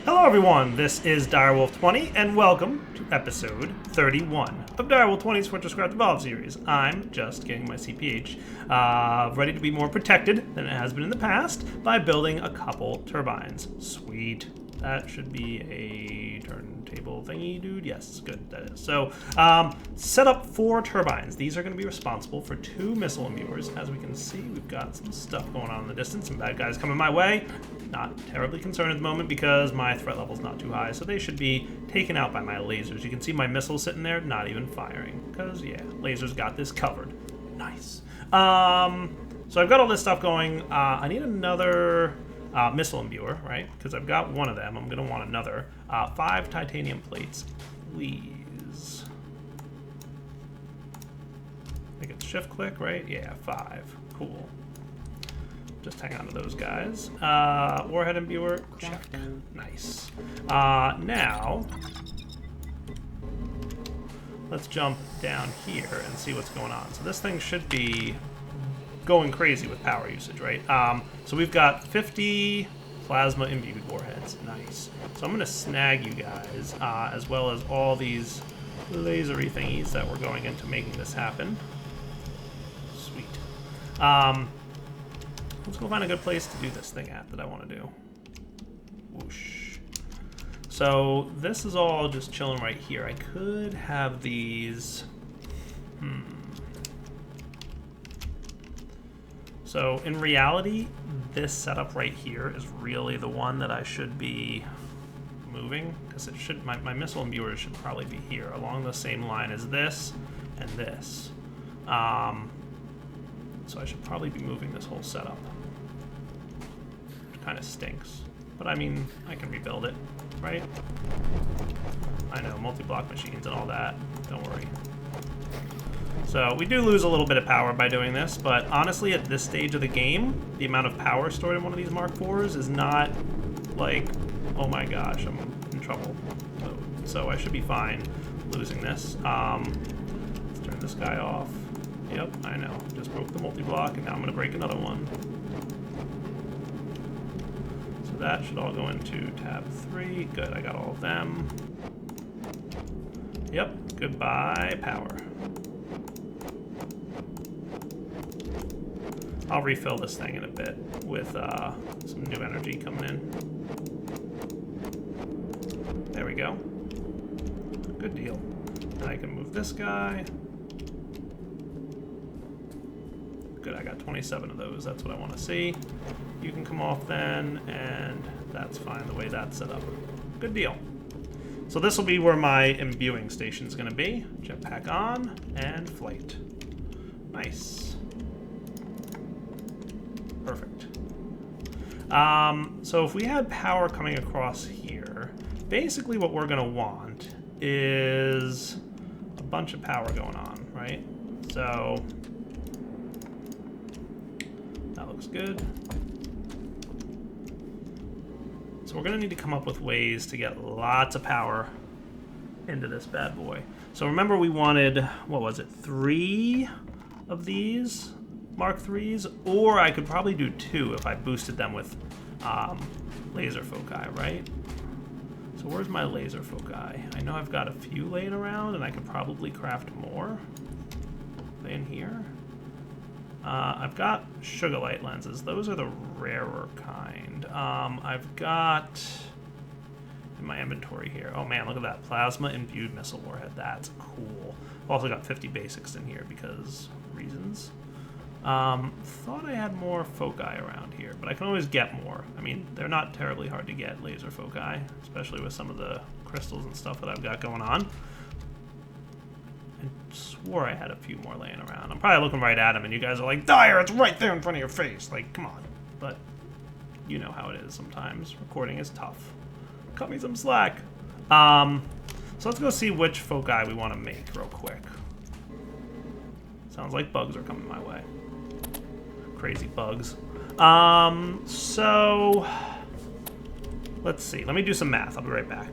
Hello everyone, this is Direwolf20, and welcome to episode 31 of Direwolf20's FortressCraft Evolved series. I'm just getting my CPH ready to be more protected than it has been in the past by building a couple turbines. Sweet. That should be a turntable thingy, dude. Yes, good, that is. So, set up 4 turbines. These are going to be responsible for 2 missile imbuers. As we can see, we've got some stuff going on in the distance, some bad guys coming my way. Not terribly concerned at the moment because my threat level's not too high, so they should be taken out by my lasers. You can see my missiles sitting there, not even firing, because, yeah, lasers got this covered. Nice. So I've got all this stuff going. I need another... missile imbuer, right? Because I've got one of them. I'm going to want another. 5 titanium plates, please. I think it's shift click, right? Yeah, 5. Cool. Just hang on to those guys. Warhead imbuer, check. Nice. Now, let's jump down here and see what's going on. So this thing should be going crazy with power usage, right? So we've got 50 plasma imbued warheads. Nice. So I'm going to snag you guys, as well as all these lasery thingies that we're going into making this happen. Sweet. Let's go find a good place to do this thing at that I want to do. Whoosh. So this is all just chilling right here. I could have these... So in reality, this setup right here is really the one that I should be moving, because it should my missile imbuers should probably be here along the same line as this and this. So I should probably be moving this whole setup. Which kind of stinks, but I mean I can rebuild it, right? I know, multi-block machines and all that. Don't worry. So we do lose a little bit of power by doing this, but honestly at this stage of the game, the amount of power stored in one of these Mark IVs is not like, oh my gosh, I'm in trouble. So I should be fine losing this. Let's turn this guy off. Yep, I know. Just broke the multi-block and now I'm going to break another one. So that should all go into tab 3. Good, I got all of them. Yep, goodbye power. I'll refill this thing in a bit with some new energy coming in. There we go. Good deal. And I can move this guy. Good, I got 27 of those. That's what I want to see. You can come off then, and that's fine the way that's set up. Good deal. So this will be where my imbuing station is going to be. Jetpack on, and flight. Nice. Perfect. So if we had power coming across here, basically what we're going to want is a bunch of power going on, right? So that looks good. So we're going to need to come up with ways to get lots of power into this bad boy. So remember we wanted, what was it, 3 of these Mark IIIs, or I could probably do 2 if I boosted them with laser foci, right? So where's my laser foci? I know I've got a few laying around, and I could probably craft more. Are they in here? I've got sugar light lenses. Those are the rarer kind. I've got in my inventory here. Oh man, look at that. Plasma imbued missile warhead. That's cool. I've also got 50 basics in here because reasons. Thought I had more foci around here, but I can always get more. I mean, they're not terribly hard to get, laser foci, especially with some of the crystals and stuff that I've got going on. I swore I had a few more laying around. I'm probably looking right at them, and you guys are like, Dyer, it's right there in front of your face. Like, come on. But you know how it is sometimes. Recording is tough. Cut me some slack. So let's go see which foci we want to make real quick. Sounds like bugs are coming my way. Crazy bugs. So let's see. Let me do some math. I'll be right back.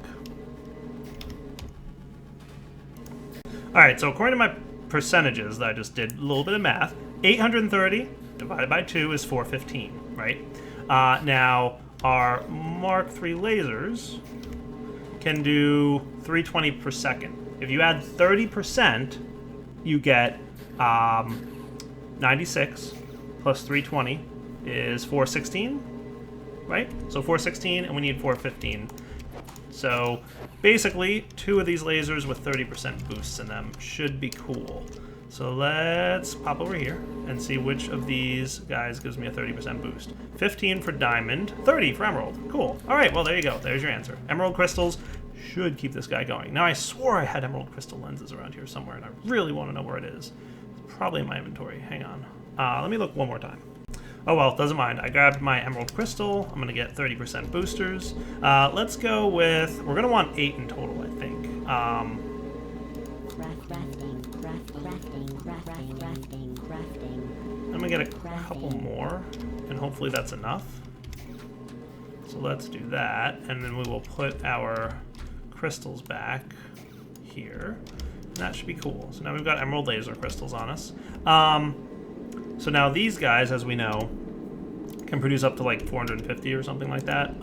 All right, so according to my percentages that I just did, a little bit of math, 830 divided by 2 is 415, right? Now, our Mark III lasers can do 320 per second. If you add 30%, you get 96 plus 320 is 416, right? So 416, and we need 415. So basically, 2 of these lasers with 30% boosts in them should be cool. So let's pop over here and see which of these guys gives me a 30% boost. 15 for diamond, 30 for emerald. Cool. All right, well, there you go. There's your answer. Emerald crystals should keep this guy going. Now, I swore I had emerald crystal lenses around here somewhere, and I really want to know where it is. It's probably in my inventory. Hang on. Let me look one more time. Oh, well, doesn't mind. I grabbed my emerald crystal. I'm going to get 30% boosters. Let's go with... We're going to want 8 in total, I think. I'm going to get a couple more, and hopefully that's enough. So let's do that, and then we will put our crystals back here. And that should be cool. So now we've got emerald laser crystals on us. So now these guys, as we know, can produce up to like 450 or something like that.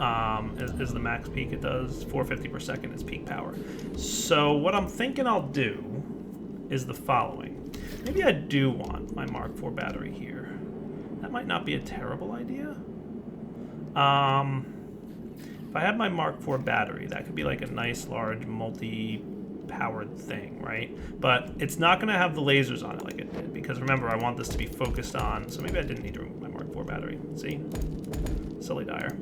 Is the max peak it does. 450 per second is peak power. So what I'm thinking I'll do is the following. Maybe I do want my Mark IV battery here. That might not be a terrible idea. If I had my Mark IV battery, that could be like a nice large multi-powered thing, right? But it's not going to have the lasers on it like it did, because remember, I want this to be focused on, so maybe I didn't need to remove my Mark IV battery. See? Silly Dyer.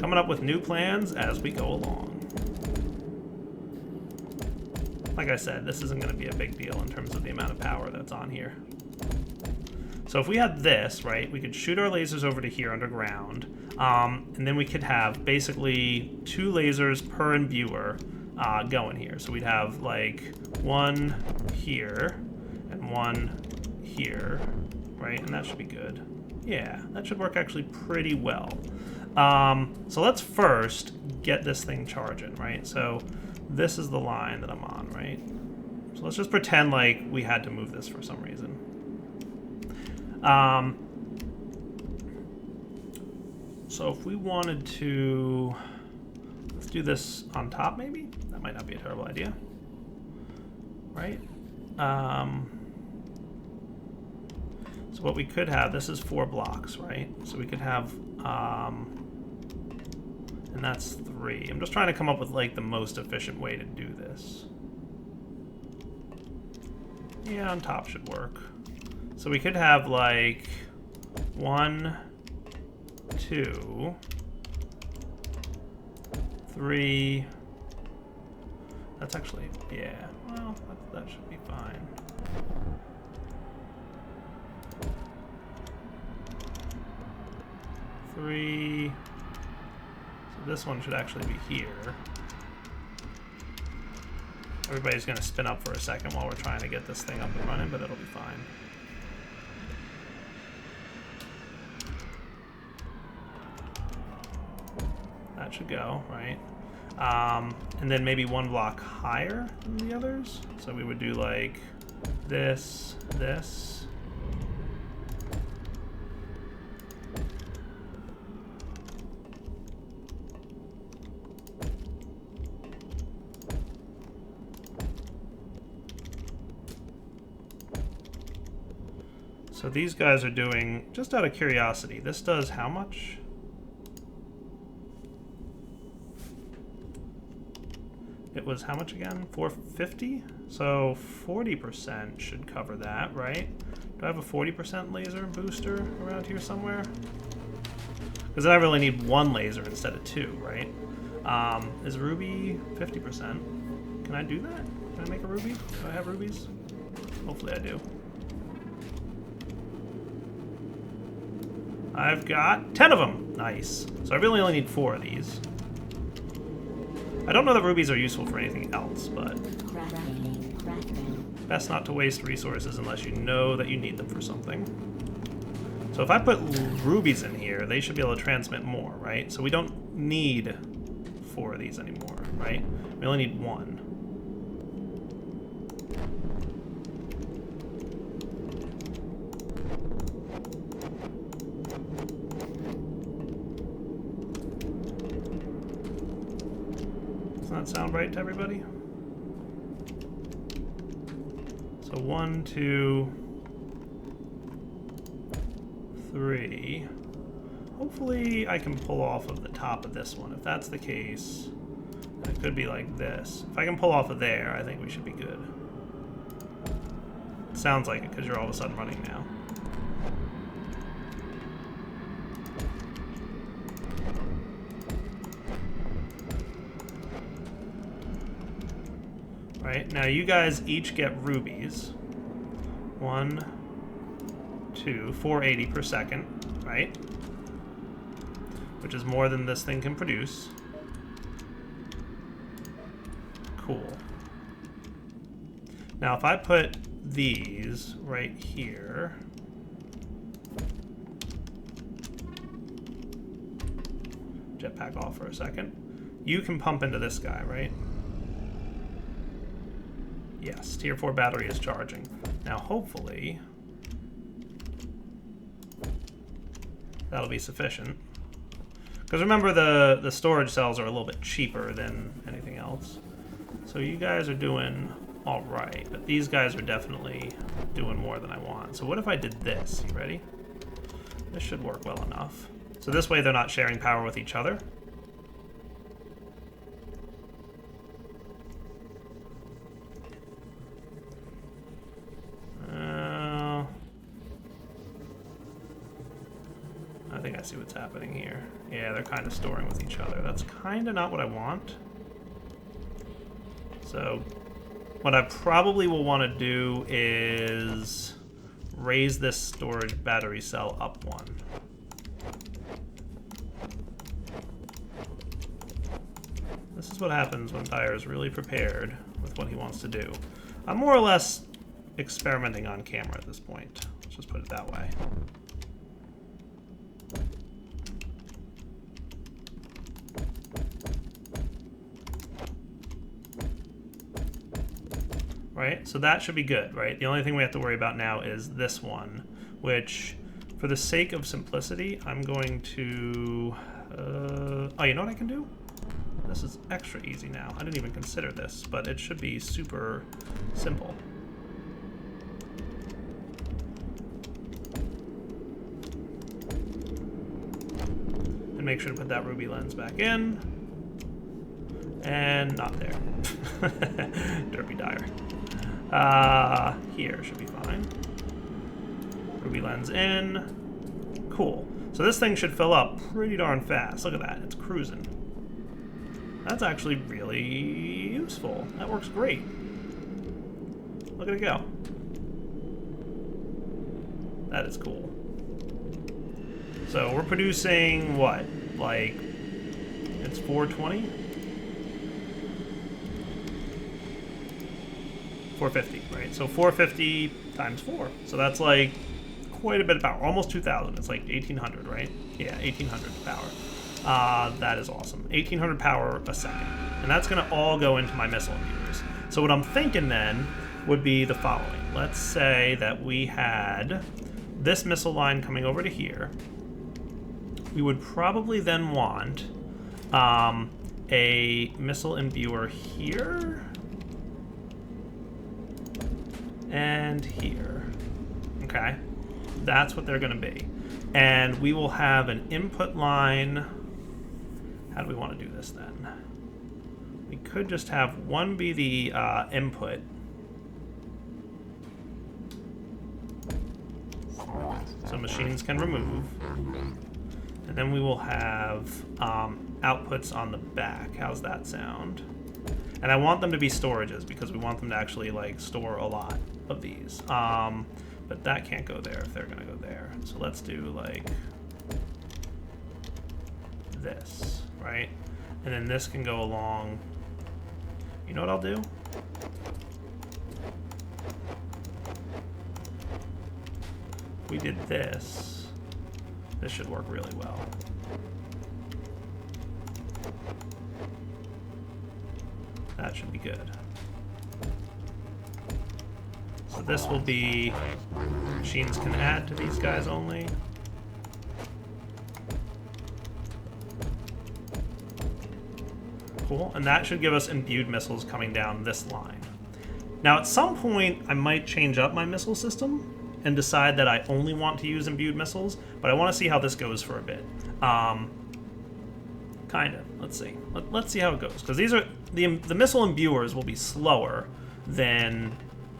Coming up with new plans as we go along. Like I said, this isn't going to be a big deal in terms of the amount of power that's on here. So if we had this, right, we could shoot our lasers over to here underground, and then we could have basically 2 lasers per imbuer going here. So we'd have like 1 here and 1 here, right? And that should be good. Yeah, that should work actually pretty well. So let's first get this thing charging, right? So this is the line that I'm on, right? So let's just pretend like we had to move this for some reason. So if we wanted to, let's do this on top maybe? That might not be a terrible idea, right? So what we could have, this is 4 blocks, right? So we could have, and that's 3. I'm just trying to come up with like the most efficient way to do this. Yeah, on top should work. So we could have like 1, 2, 3. That's actually, yeah, well, that should be fine. Three. So this one should actually be here. Everybody's going to spin up for a second while we're trying to get this thing up and running, but it'll be fine. That should go, right? And then maybe 1 block higher than the others. So we would do like this, this. So these guys are doing, just out of curiosity, this does how much? It was how much again? 450? So 40% should cover that, right? Do I have a 40% laser booster around here somewhere? Because I really need 1 laser instead of 2, right? Is ruby 50%? Can I do that? Can I make a ruby? Do I have rubies? Hopefully I do. I've got 10 of them. Nice. So I really only need 4 of these. I don't know that rubies are useful for anything else, but best not to waste resources unless you know that you need them for something. So if I put rubies in here, they should be able to transmit more, right? So we don't need 4 of these anymore, right? We only need 1. Doesn't that sound right to everybody? So 1, 2, 3. Hopefully I can pull off of the top of this one. If that's the case, then it could be like this. If I can pull off of there, I think we should be good. It sounds like it because you're all of a sudden running now. Right, now you guys each get rubies. 1, 2, 480 per second, right? Which is more than this thing can produce. Cool. Now if I put these right here, jetpack off for a second, you can pump into this guy, right? Yes, tier 4 battery is charging. Now hopefully that'll be sufficient. Because remember, the storage cells are a little bit cheaper than anything else. So you guys are doing all right, but these guys are definitely doing more than I want. So what if I did this? You ready? This should work well enough. So this way they're not sharing power with each other. I think I see what's happening here. Yeah, they're kind of storing with each other. That's kind of not what I want. So what I probably will want to do is raise this storage battery cell up 1. This is what happens when Dyer is really prepared with what he wants to do. I'm more or less experimenting on camera at this point. Let's just put it that way. Right, so that should be good, right? The only thing we have to worry about now is this one, which, for the sake of simplicity, I'm going to... oh, you know what I can do? This is extra easy now. I didn't even consider this, but it should be super simple. And make sure to put that ruby lens back in. And not there. Derpy Dyer. Here should be fine. Ruby lens in. Cool. So this thing should fill up pretty darn fast. Look at that. It's cruising. That's actually really useful. That works great. Look at it go. That is cool. So we're producing what? Like, it's 420? 450, right? So 450 times 4. So that's like quite a bit of power. Almost 2,000. It's like 1,800, right? Yeah, 1,800 power. That is awesome. 1,800 power a second. And that's going to all go into my missile imbuers. So what I'm thinking then would be the following. Let's say that we had this missile line coming over to here. We would probably then want a missile imbuer here and here. Okay, that's what they're going to be. And we will have an input line. How do we want to do this then? We could just have one be the input. So machines can remove. And then we will have outputs on the back. How's that sound? And I want them to be storages because we want them to actually like store a lot of these. But that can't go there if they're gonna go there. So let's do like this, right? And then this can go along. You know what I'll do? If we did this, this should work really well. That should be good. So this will be machines can add to these guys only. Cool, and that should give us imbued missiles coming down this line. Now, at some point, I might change up my missile system and decide that I only want to use imbued missiles, but I want to see how this goes for a bit. Kind of. Let's see. Let's see how it goes, because these are the missile imbuers will be slower than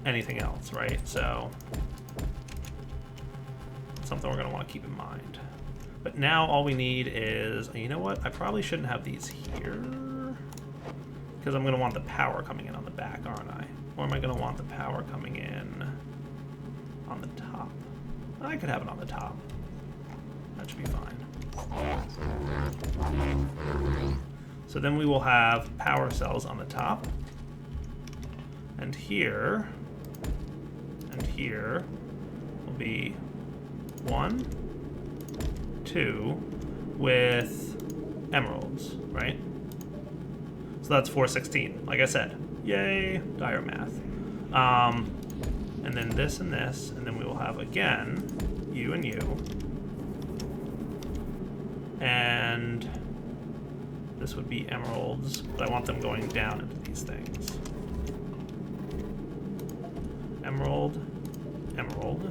anything else, right? So something we're going to want to keep in mind. But now all we need is, you know what? I probably shouldn't have these here, because I'm going to want the power coming in on the back, aren't I? Or am I going to want the power coming in on the top? I could have it on the top. That should be fine. So then we will have power cells on the top. And here will be 1, 2 with emeralds, right? So that's 416, like I said. Yay, dire math. And then this and this, and then we will have, again, you and you. And this would be emeralds, but I want them going down into these things. Emerald, emerald.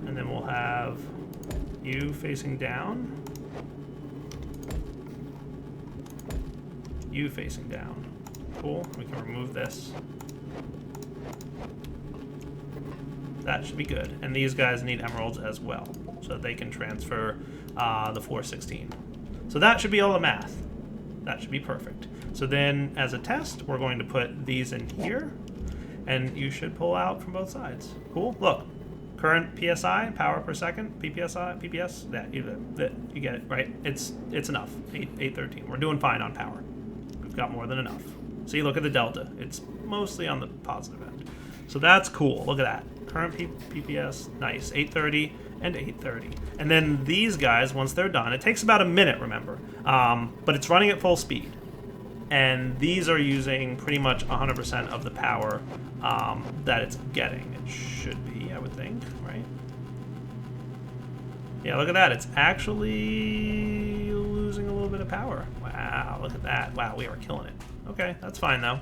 And then we'll have you facing down. You facing down. Cool, we can remove this. That should be good. And these guys need emeralds as well, so they can transfer the 416. So that should be all the math. That should be perfect. So then, as a test, we're going to put these in here, and you should pull out from both sides. Cool, look. Current PSI, power per second, PPS, that you get it, right? It's enough, 813. We're doing fine on power. We've got more than enough. See, look at the delta. It's mostly on the positive end. So that's cool. Look at that. Current PPS, nice. 830 and 830. And then these guys, once they're done, it takes about a minute, remember. But it's running at full speed. And these are using pretty much 100% of the power that it's getting. It should be, I would think, right? Yeah, look at that. It's actually losing a little bit of power. Wow, look at that. Wow, we are killing it. Okay, that's fine, though.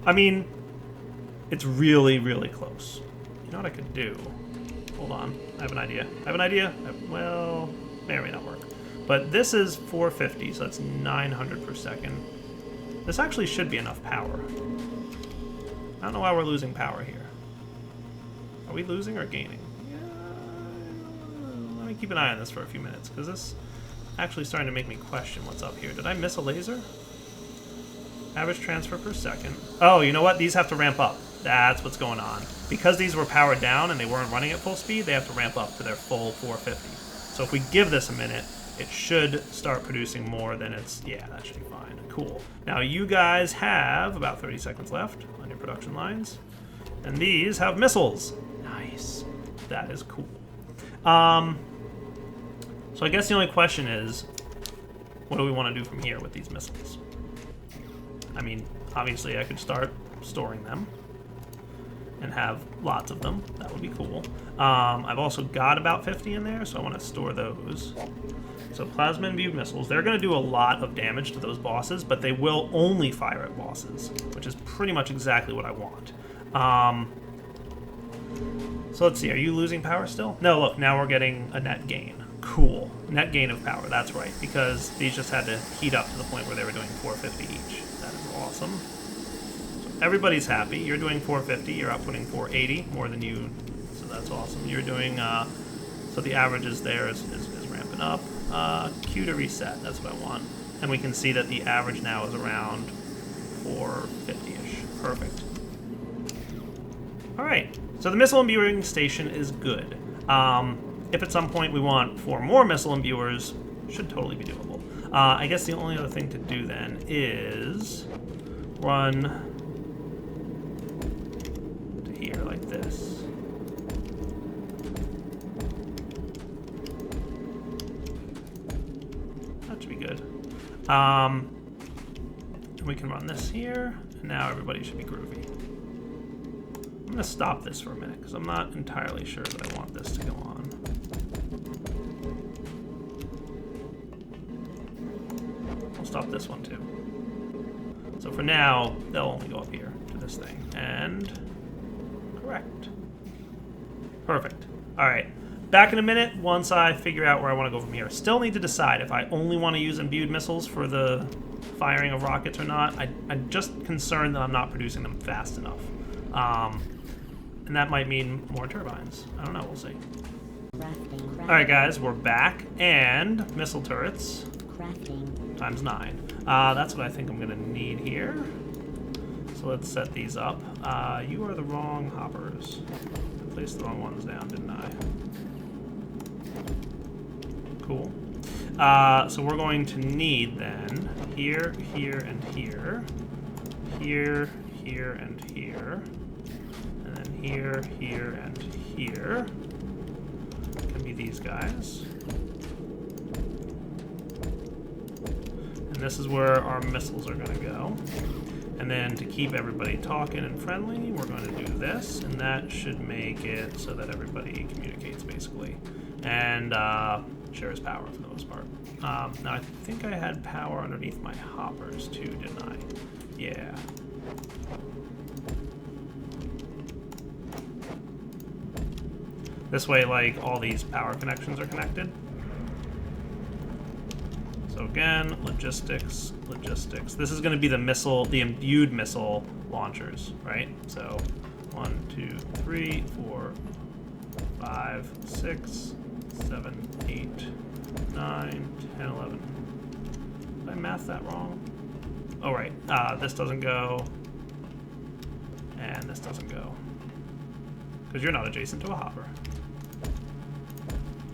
I mean, it's really, really close. You know what I could do? Hold on. I have an idea. Well, may or may not work. But this is 450, so that's 900 per second. This actually should be enough power. I don't know why we're losing power here. Are we losing or gaining? Yeah, let me keep an eye on this for a few minutes, because this is actually starting to make me question what's up here. Did I miss a laser? Average transfer per second. Oh, you know what? These have to ramp up. That's what's going on. Because these were powered down and they weren't running at full speed, they have to ramp up to their full 450. So if we give this a minute, it should start producing more than it's... Yeah, that should be fine. Cool. Now you guys have about 30 seconds left on your production lines. And these have missiles. Nice. That is cool. So I guess the only question is, what do we want to do from here with these missiles? I mean, obviously I could start storing them and have lots of them. That would be cool. I've also got about 50 in there, so I want to store those. So plasma imbued missiles, they're going to do a lot of damage to those bosses, but they will only fire at bosses, which is pretty much exactly what I want. So let's see, are you losing power still? No, look, now we're getting a net gain. Cool. Net gain of power, that's right, because these just had to heat up to the point where they were doing 450 each. That is awesome. So everybody's happy. You're doing 450, you're outputting 480, more than you, so that's awesome. You're doing, so the average is there is ramping up. Q to reset, that's what I want. And we can see that the average now is around 450-ish. Perfect. Alright, so the missile imbuing station is good. If at some point we want 4 more missile imbuers, should totally be doable. I guess the only other thing to do then is run to here like this. That should be good. And we can run this here, and now everybody should be groovy. I'm gonna stop this for a minute because I'm not entirely sure that I want this to go on. I'll stop this one too. So for now, they'll only go up here to this thing. And correct. Perfect. All right. Back in a minute once I figure out where I want to go from here. Still need to decide if I only want to use imbued missiles for the firing of rockets or not. I'm just concerned that I'm not producing them fast enough. And that might mean more turbines. I don't know. We'll see. All right, guys. We're back. And missile turrets. Times 9. That's what I think I'm going to need here. So let's set these up. You are the wrong hoppers. I placed the wrong ones down, didn't I? Cool. So we're going to need then here, here, and here. Here, here, and here. And then here, here, and here. Can be these guys. And this is where our missiles are going to go. And then to keep everybody talking and friendly, we're going to do this, and that should make it so that everybody communicates, basically. And shares power for the most part. Now, I think I had power underneath my hoppers, too, didn't I? Yeah. This way, like, all these power connections are connected. So again, logistics, logistics. This is going to be the missile, the imbued missile launchers, right? So 1, 2, 3, 4, 5, 6, 7, 8, 9, 10, 11. Did I math that wrong? Oh, right. This doesn't go. And this doesn't go. Because you're not adjacent to a hopper.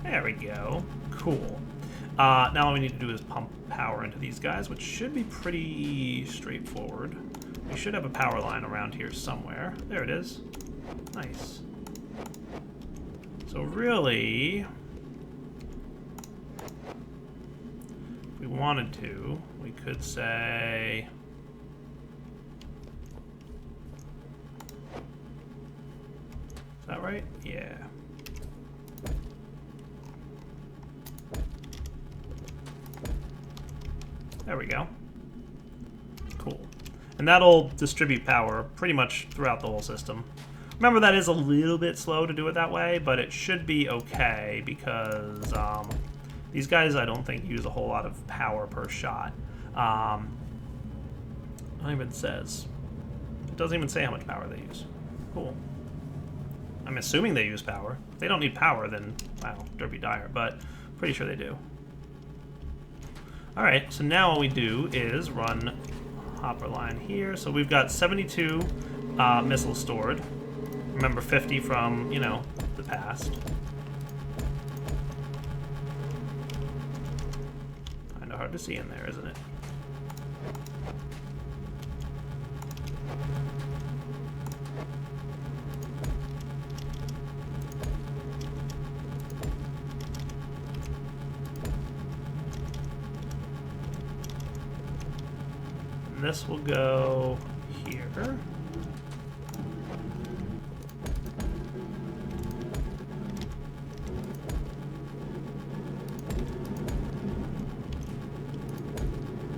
There we go. Cool. Now all we need to do is pump power into these guys, which should be pretty straightforward. We should have a power line around here somewhere. There it is. Nice. So really, if we wanted to, we could say... Is that right? Yeah. There we go. Cool. And that'll distribute power pretty much throughout the whole system. Remember, that is a little bit slow to do it that way, but it should be okay because these guys, I don't think, use a whole lot of power per shot. It even says. It doesn't even say how much power they use. Cool. I'm assuming they use power. If they don't need power, then, well, derby dire, but pretty sure they do. Alright, so now all we do is run hopper line here. So we've got 72 missiles stored. Remember 50 from, you know, the past. Kind of hard to see in there, isn't it? And this will go here.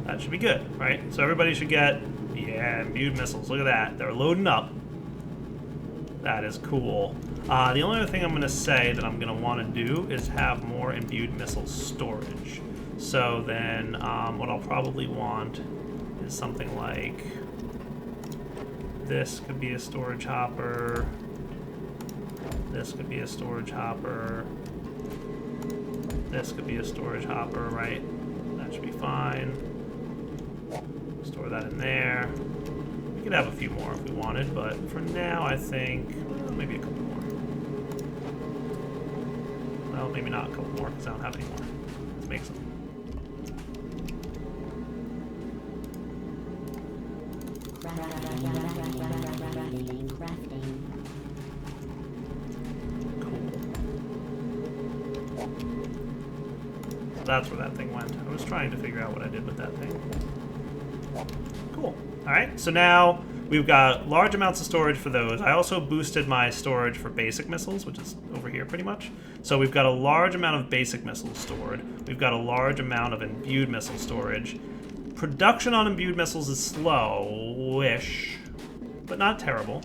That should be good, right? So everybody should get, yeah, imbued missiles. Look at that. They're loading up. That is cool. The only other thing I'm going to say that I'm going to want to do is have more imbued missile storage. So then what I'll probably want is something like this could be a storage hopper. This could be a storage hopper. This could be a storage hopper, right? That should be fine. Store that in there. We could have a few more if we wanted, but for now I think maybe a couple more. Well, maybe not a couple more because I don't have any more. Let's make some. So that's where that thing went. I was trying to figure out what I did with that thing. Cool. Alright, so now we've got large amounts of storage for those. I also boosted my storage for basic missiles, which is over here pretty much. So we've got a large amount of basic missiles stored. We've got a large amount of imbued missile storage. Production on imbued missiles is slow-ish, but not terrible.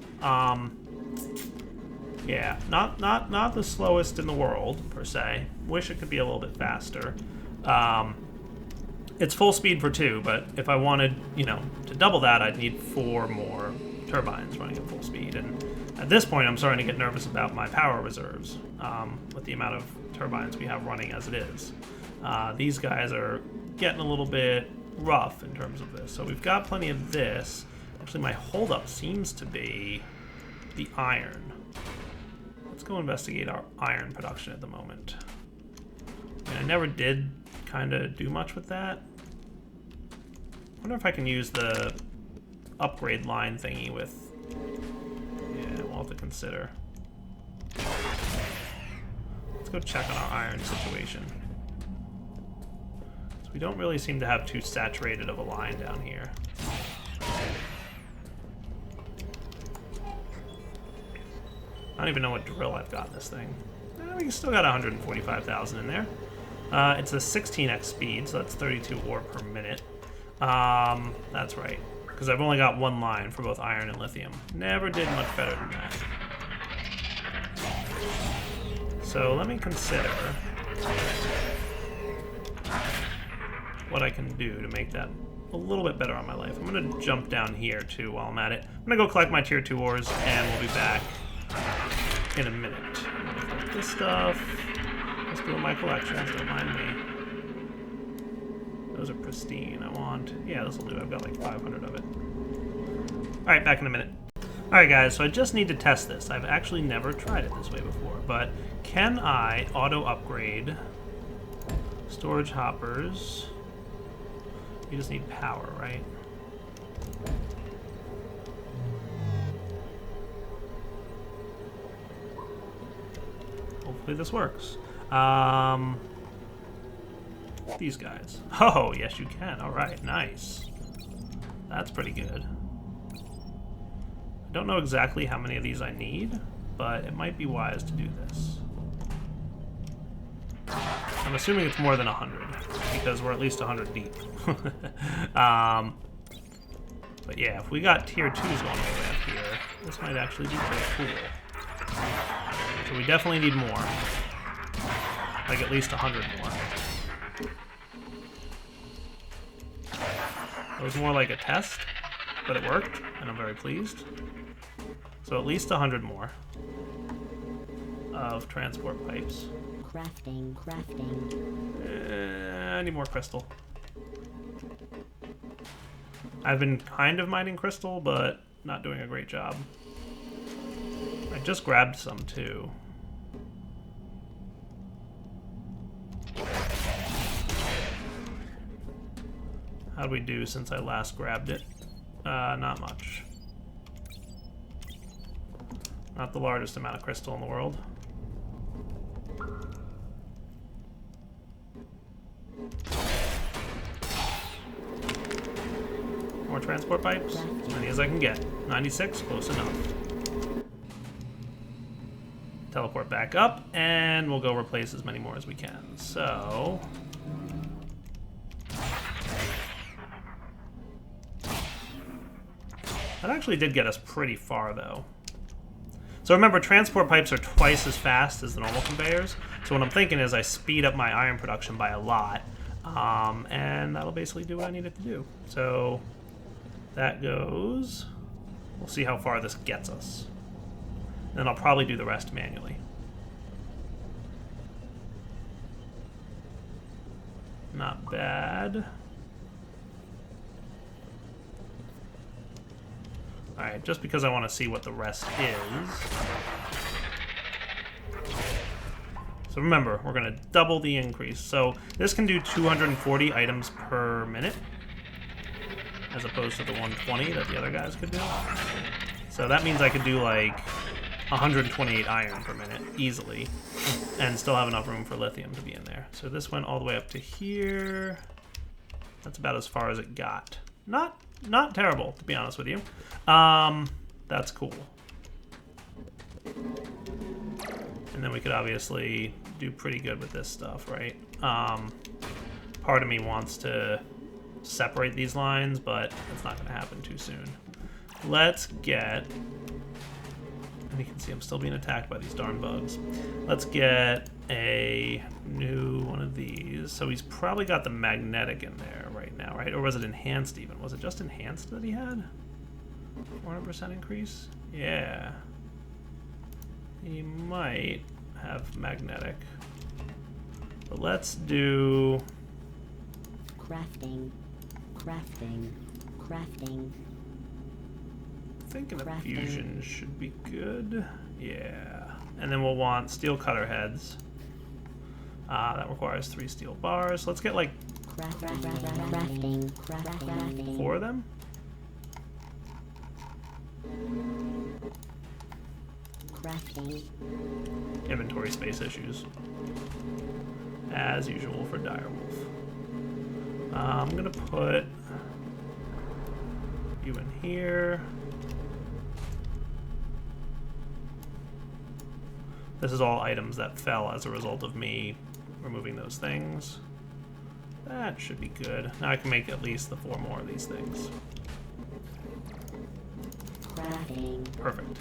Yeah, not the slowest in the world, per se. Wish it could be a little bit faster. It's full speed for 2, but if I wanted, you know, to double that, I'd need 4 more turbines running at full speed. And at this point, I'm starting to get nervous about my power reserves with the amount of turbines we have running as it is. These guys are getting a little bit rough in terms of this. So we've got plenty of this. Actually, my holdup seems to be the iron. Let's go investigate our iron production at the moment. I mean, I never did kind of do much with that. I wonder if I can use the upgrade line thingy with... Yeah, we'll have to consider. Let's go check on our iron situation. So we don't really seem to have too saturated of a line down here. I don't even know what drill I've got in this thing. We still got 145,000 in there. It's a 16x speed, so that's 32 ore per minute. That's right, because I've only got 1 line for both iron and lithium. Never did much better than that. So let me consider what I can do to make that a little bit better on my life. I'm going to jump down here, too, while I'm at it. I'm going to go collect my tier 2 ores, and we'll be back in a minute. This stuff. Let's go with my collections, don't mind me. Those are pristine. I want... Yeah, this will do. I've got like 500 of it. Alright, back in a minute. Alright guys, so I just need to test this. I've actually never tried it this way before, but can I auto-upgrade storage hoppers? You just need power, right? Hopefully this works. These guys. Oh, yes you can. Alright, nice. That's pretty good. I don't know exactly how many of these I need, but it might be wise to do this. I'm assuming it's more than 100, because we're at least 100 deep. But yeah, if we got tier 2s going all the way up here, this might actually be pretty cool. So we definitely need more. Like at least 100 more. It was more like a test, but it worked, and I'm very pleased. So at least 100 more of transport pipes. Crafting. I need more crystal. I've been kind of mining crystal, but not doing a great job. I just grabbed some too. How'd we do since I last grabbed it? Not much. Not the largest amount of crystal in the world. More transport pipes? As many as I can get. 96, close enough. Teleport back up, and we'll go replace as many more as we can. So... that actually did get us pretty far, though. So remember, transport pipes are twice as fast as the normal conveyors. So what I'm thinking is I speed up my iron production by a lot, and that'll basically do what I need it to do. So that goes... we'll see how far this gets us. Then I'll probably do the rest manually. Not bad. Alright, just because I want to see what the rest is. So remember, we're going to double the increase. So this can do 240 items per minute, as opposed to the 120 that the other guys could do. So that means I could do like 128 iron per minute, easily, and still have enough room for lithium to be in there. So this went all the way up to here. That's about as far as it got. Not not terrible, to be honest with you. That's cool. And then we could obviously do pretty good with this stuff, right? Part of me wants to separate these lines, but it's not going to happen too soon. Let's get... And you can see I'm still being attacked by these darn bugs. Let's get a new one of these. So he's probably got the magnetic in there right now, right? Or was it enhanced even? Was it just enhanced that he had? 400% increase? Yeah. He might have magnetic. But let's do... Crafting. Thinking a fusion should be good. Yeah. And then we'll want steel cutter heads. That requires 3 steel bars. Let's get like 4 of them. Inventory space issues. As usual for Direwolf. I'm gonna put you in here. This is all items that fell as a result of me removing those things. That should be good. Now I can make at least the 4 more of these things. Perfect.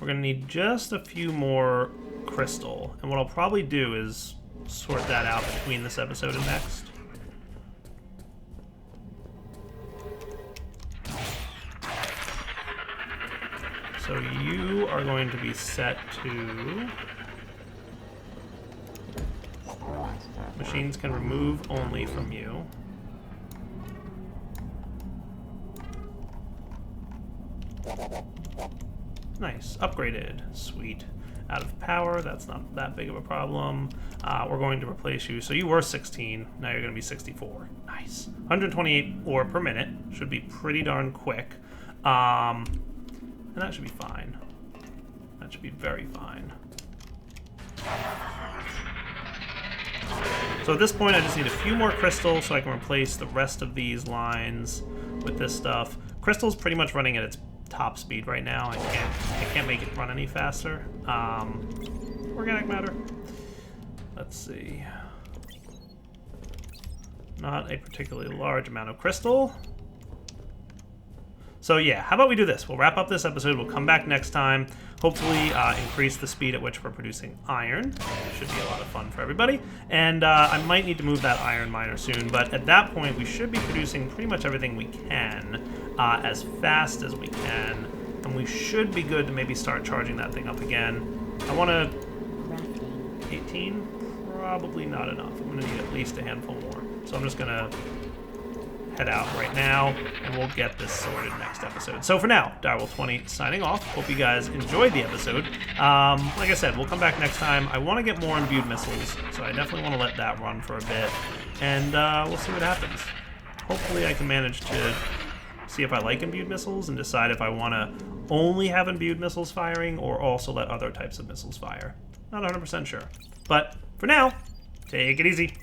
We're gonna need just a few more crystal, and what I'll probably do is sort that out between this episode and next. So you are going to be set to... Machines can remove only from you. Nice, upgraded, sweet. Out of power, that's not that big of a problem. We're going to replace you. So you were 16, now you're gonna be 64. Nice. 128 ore per minute, should be pretty darn quick. And that should be fine. That should be very fine. So at this point, I just need a few more crystals so I can replace the rest of these lines with this stuff. Crystal's pretty much running at its top speed right now. I can't make it run any faster. Organic matter. Let's see. Not a particularly large amount of crystal. So yeah, how about we do this? We'll wrap up this episode. We'll come back next time. Hopefully increase the speed at which we're producing iron. Should be a lot of fun for everybody. And I might need to move that iron miner soon, but at that point we should be producing pretty much everything we can as fast as we can. And we should be good to maybe start charging that thing up again. I want to... 18? Probably not enough. I'm going to need at least a handful more. So I'm just going to head out right now, and we'll get this sorted next episode. So for now, Direwolf20 signing off. Hope you guys enjoyed the episode. Like I said, we'll come back next time. I want to get more imbued missiles, so I definitely want to let that run for a bit, and we'll see what happens. Hopefully I can manage to see if I like imbued missiles and decide if I want to only have imbued missiles firing or also let other types of missiles fire. Not 100% sure. But for now, take it easy.